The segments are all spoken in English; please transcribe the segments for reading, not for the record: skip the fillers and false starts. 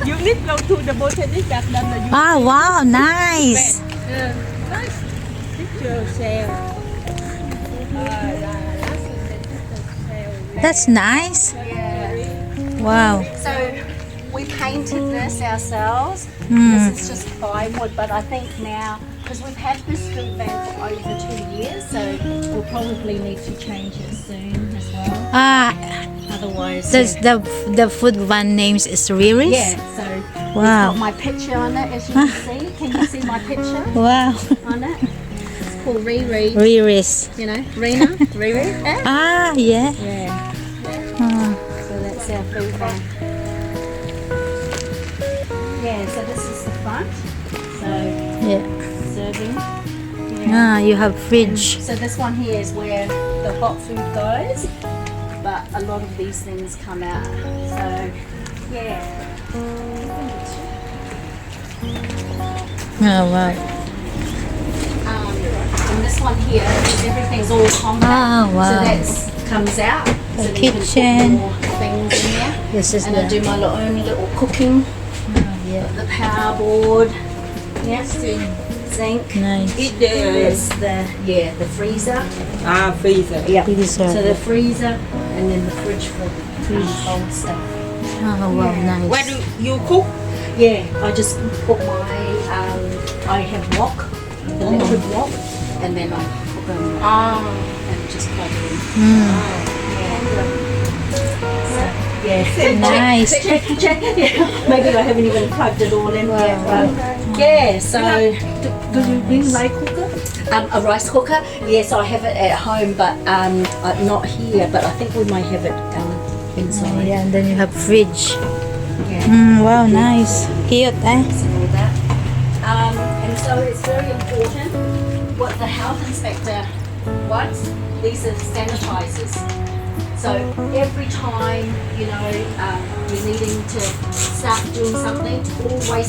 You need go to the botanic garden. Oh, wow, nice. Nice picture sale. That's nice. Yeah. Wow. So we painted this ourselves. Hmm. This is just plywood, but I think now, because we've had this food van for over 2 years, so we'll probably need to change it soon as well. Otherwise, Does the food van names is Riris? yeah, so Wow. it's got my picture on it, as you can see. Can you see my picture Wow. on it? It's called Riri. Riris. You know, Rena, Riri. Eh? Ah, yeah. Yeah. Ah, So that's our food van. Yeah, so this is the front. So yeah. serving. Ah, you have fridge. So this one here is where the hot food goes, but a lot of these things come out. So yeah. Oh, wow. And this one here is everything's all compact. Oh, wow. So that comes out. The so then you can kitchen. put more things in there. This is And I do the... my own little cooking. Yeah. The power board. Yeah. Sink. Nice. There's the freezer. Freezer. Yeah. Freezer. So the freezer and then the fridge for the cold stuff. Oh, wow, nice. Where do you cook? Yeah, I just put my I have wok, the liquid wok, and then I put them and just plug it in. Yeah. Nice. Check. Yeah. Maybe I haven't even plugged it all in yet. But yeah, so Do you bring rice cooker? a rice cooker. Yes, I have it at home, but not here. But I think we might have it inside. Yeah, and then you have fridge. Yeah. Wow, nice. Cute, eh? And all that. And so it's very important what the health inspector wants. These are sanitizers. So every time, you're needing to start doing something, always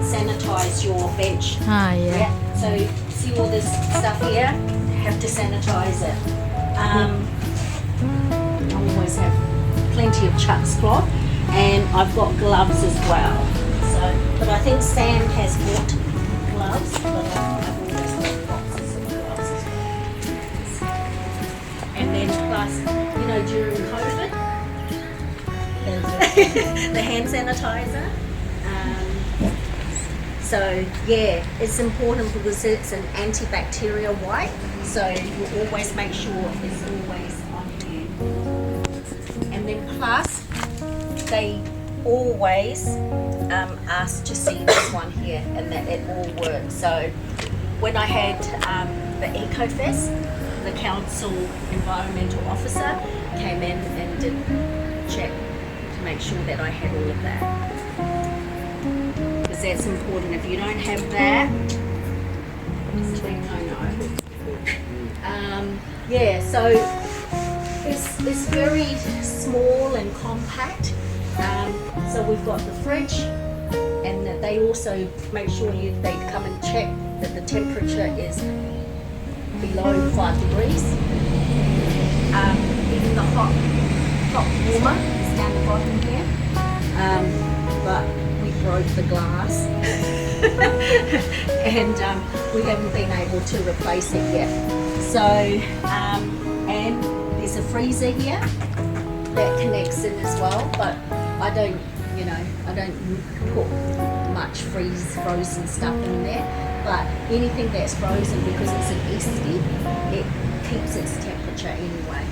sanitize your bench. Ah, yeah. Yeah. So see all this stuff here, have to sanitize it. I always have plenty of Chuck's cloth, and I've got gloves as well. So, but I think Sam has bought gloves, but I've always got boxes of gloves as well. And then plus, during COVID, the hand sanitizer. So yeah, it's important because it's an antibacterial wipe. So you always make sure it's always on hand. And then plus, they always ask to see this one here and that it all works. So when I had the EcoFest, the council environmental officer came in and did a check to make sure that I had all of that. Because that's important. If you don't have that, it's a big no-no. Yeah, so it's very small and compact. So we've got the fridge, and that they also make sure they come and check that the temperature is below 5 degrees. Even the hot warmer is down the bottom here. But we broke the glass and we haven't been able to replace it yet. So, and there's a freezer here that connects in as well, but I don't put much frozen stuff in there. But anything that's frozen, because it's an esky, it keeps its temperature anyway.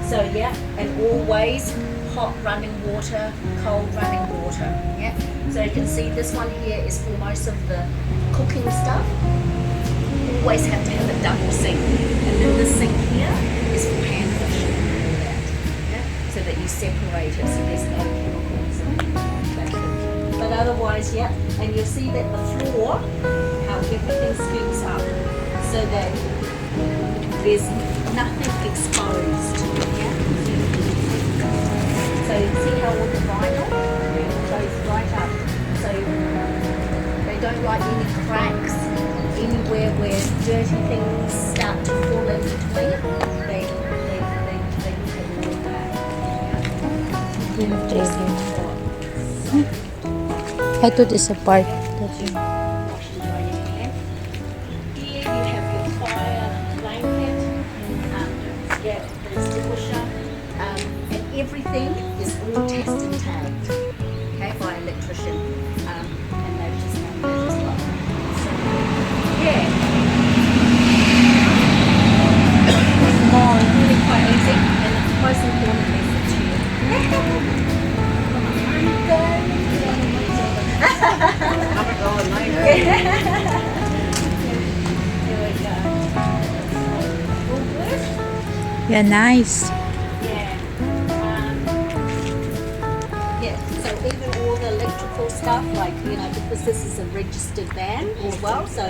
So yeah, and always hot running water, cold running water. Yeah. So you can see this one here is for most of the cooking stuff. Always have to have a double sink, and then this sink here is for hand washing. Yeah. So that you separate it, so there's no chemicals in it. But otherwise, yeah. And you'll see that the floor, how everything scoops up, so that there's nothing exposed. Yeah? So you see how all the vinyl goes right up. So they don't like any cracks, anywhere where dirty things start to fall in between. They look at all of that. Yeah? I thought it's a part. Wash and dry your hair. Here you have your fire blanket. Yeah, the extinguisher. And everything is all test and tagged. Okay, by an electrician. And they've just done that as well. So, yeah. Small, really quite easy. And most importantly, it's you. Yeah, nice. Yeah, so even all the electrical stuff, like, you know, because this is a registered van as well, so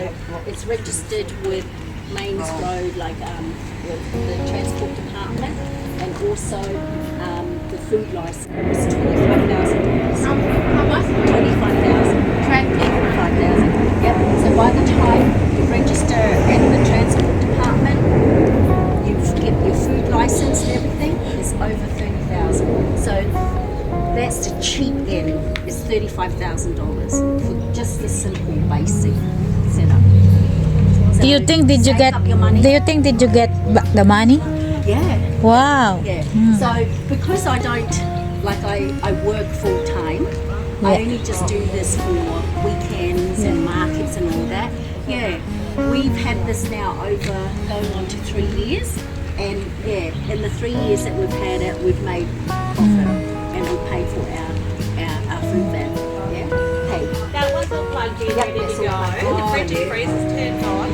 it's registered with Mains Road, like with the transport department, and also the food license. It was $25,000. How much? 25,000. 25,000. Yep. So by the time you register at the transport department, you get your food license and everything, it's over 30,000. So that's the cheap end, is $35,000 for just the simple basic setup. So Do you think did you save get? up your money. Do you think did you get back the money? Yeah. Wow. Yeah. So because I don't, like I work full time, I Yeah. only just do this for weekends and markets and all that. Yeah. We've had this now over going on to 3 years, and yeah, in the 3 years that we've had it, we've made profit and we pay for our food van. Yeah. Hey. That one's all plugged in, Yep, ready that's to all go. plugged in. The fridge and freezer's turned on.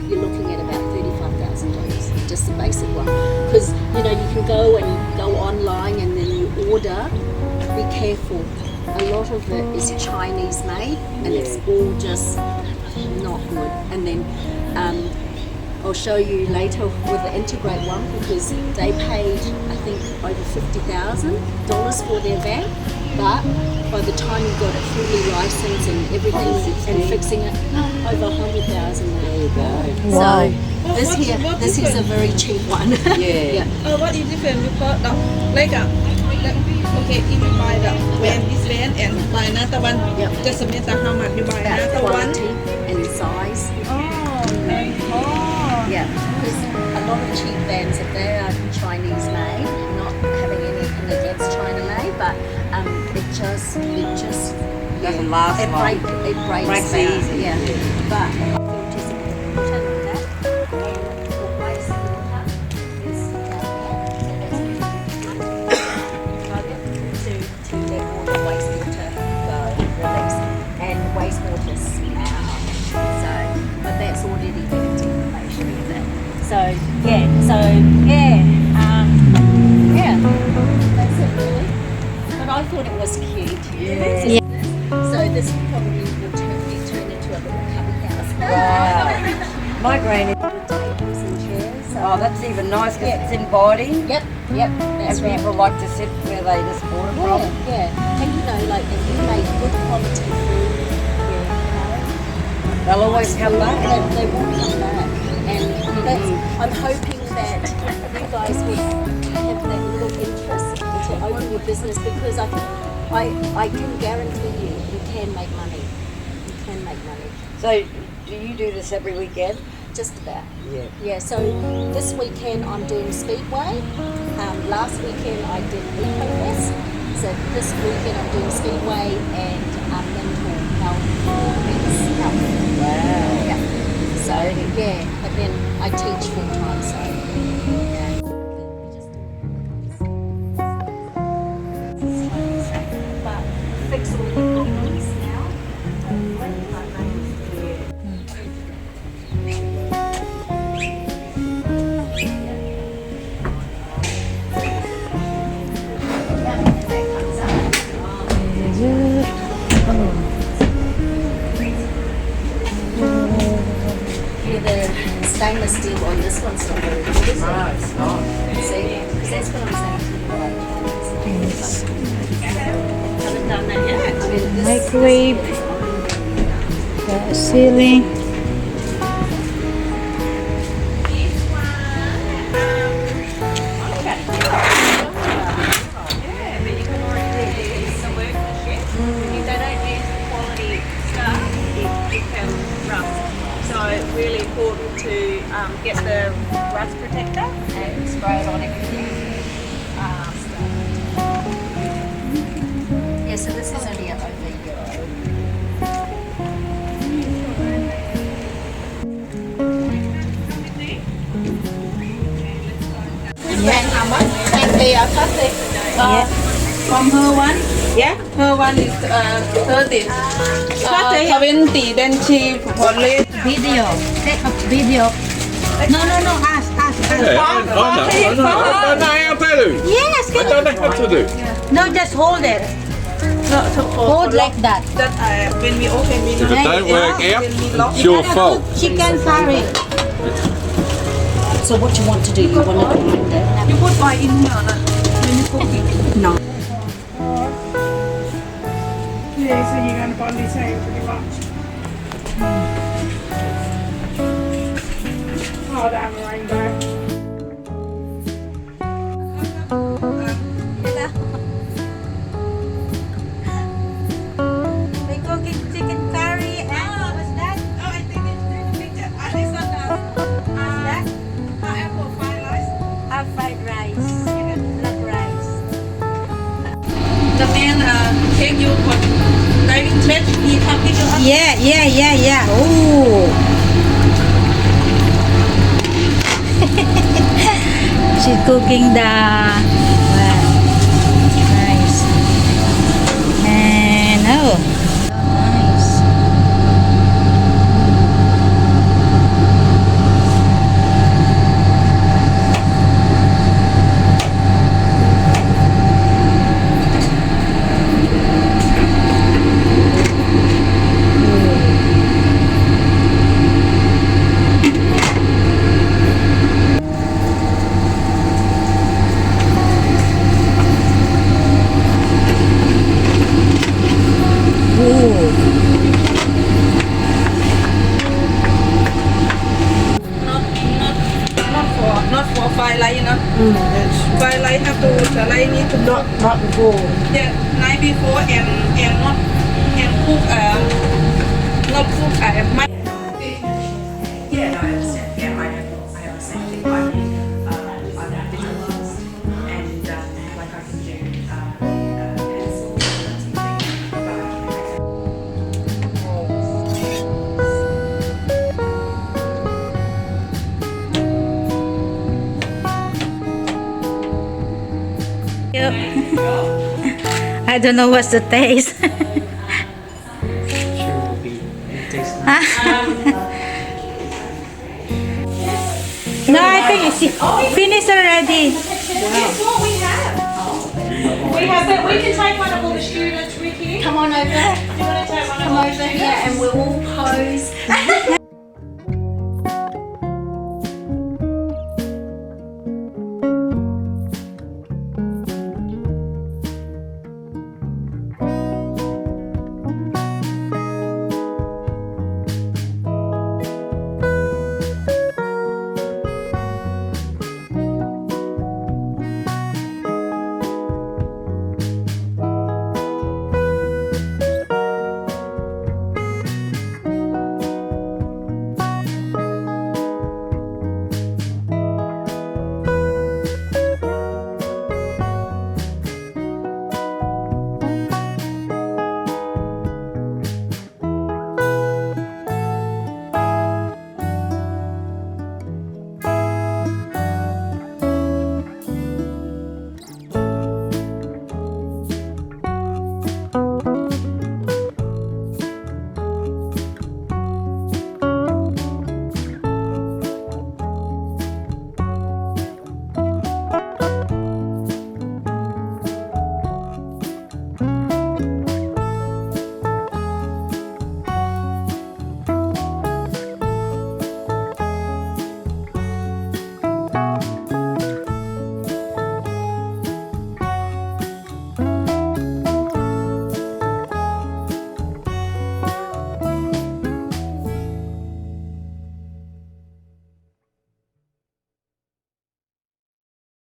You're looking at about $35,000, just the basic one. Because you know you can go and go online and then you order. Be careful. A lot of it is Chinese made, and it's all just not good. And then I'll show you later with the Integrate one because they paid I think over $50,000 for their van, but by the time you got it fully licensed and everything and fixing it, over $100,000. There you go. Wow. So What this is a very cheap one. Yeah. What is different because okay, if you buy the van, this van and buy another one, Yep. just matter how much you buy About another one. quality and size. Yeah, because a lot of cheap vans, if they are Chinese made, not having anything against China made, but it just Doesn't last long. It breaks Breaks down. easy. Yeah, but you'll just put it like that, and your waste water is down there, so that's to let all the wastewater go, release, and wastewater out. So, but that's already given information in there. So yeah, that's it really. But I thought it was cute. Yeah. So this probably will be turned into a little cubby house. Wow. My granny. With tables and chairs. So Oh, that's even nice because it's in body. Yep, And that's right. people like to sit where they just bought it from. Yeah. And you know, like if you make good quality food, They'll always come back. they will come back. And that's, I'm hoping that you guys would have that little interest to open your business because I can guarantee you can make money. You can make money. So, do you do this every weekend? Just about. Yeah. Yeah, so this weekend I'm doing Speedway. Last weekend I did EcoFest. So this weekend I'm doing Speedway and mental health for men's health. Wow. Yeah. So yeah, but then I teach full time. So yeah. But fix all the problems now. Yeah, the stainless steel on this one's not very good, is it? No, it's not. See, because that's what I'm saying to you. Haven't done that yet. I mean, this, Microwave. The ceiling. Yeah, but you can already do the work machine. You don't really important to get the rust protector and spray it on everything. Yeah, so this is only over euro. And how much? And they are plastic. From her one, yeah, her one is 30. 20, then she only Video. Take a video. No, ask. Yeah, I know. I don't know how to do. Yes, I don't know how to do. no, just hold it. Hold like that. that when we open we If it don't work out, it's your fault. Chicken curry. So what you want to do, you want to grind it. you put oil in here na, when you cook it. No. Yeah, so you're going to buy this out pretty much. Oh, damn rainbow. We're cooking chicken curry and what's that? Oh, I think it's very picture. This one What's that? apple fried rice. Fried rice. Black rice. The man take you for diving trip. He come pick you up. Yeah. Ooh. She's cooking the rice. And oh, nice. Not for firelight, you know. Firelight have to the light need to not before. yeah night before and not and cook not cook my Yeah, no, I understand. Yeah, I have the same thing. I'm a visual artist, and like I can do pencil, that sort of thing, but I can make I don't know what's the taste. No, I think it's finished already. Guess what we have? We have that. We can take one of all the students with you. Come on over. You want to take one of Come over here and we'll all pose.